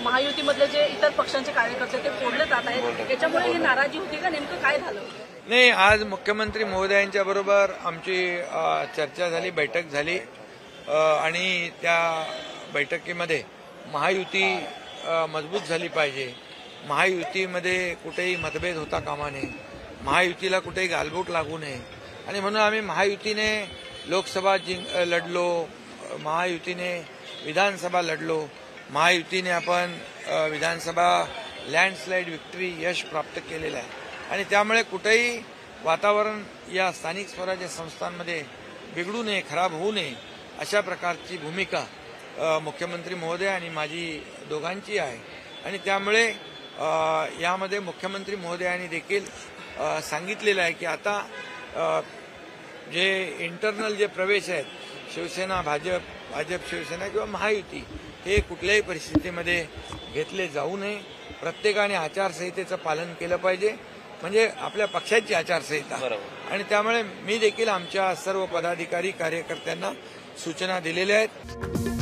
महायुतीमधले जे इतर पक्षांचे कार्यकर्ते ते फोडले जात आहेत, याच्यामुळे ही नाराजी होती का? नेमकं काय झालं? नाही, आज मुख्यमंत्री महोदयांच्या बरोबर आमची चर्चा झाली, बैठक झाली आणि त्या बैठकीमध्ये महायुती मजबूत झाली पाहिजे, महायुतीमध्ये कुठेही मतभेद होता कामा नये, महायुतीला कुठेही गालबोट लागू नये आणि म्हणून आम्ही महायुतीने लोकसभा लढलो, महायुतीने विधानसभा लढलो, महायुतीने आपण विधानसभा लँडस्लाईड विक्ट्री यश प्राप्त केलेलं आहे आणि त्यामुळे कुठेही वातावरण या स्थानिक स्वराज्य संस्थांमध्ये बिघडू नये, खराब होऊ नये अशा प्रकारची भूमिका मुख्यमंत्री महोदय आणि माझी दोघांची आहे आणि त्यामुळे यामध्ये मुख्यमंत्री महोदयांनी देखील सांगितलेलं आहे की आता जे इंटरनल जे प्रवेश आहेत, शिवसेना भाजप, भाजप शिवसेना किंवा महायुती, हे कुठल्याही परिस्थितीमध्ये घेतले जाऊ नये. प्रत्येकाने आचारसंहितेचं पालन केलं पाहिजे, म्हणजे आपल्या पक्षाची आचारसंहिता. आणि त्यामुळे मी देखील आमच्या सर्व पदाधिकारी कार्यकर्त्यांना सूचना दिलेल्या आहेत.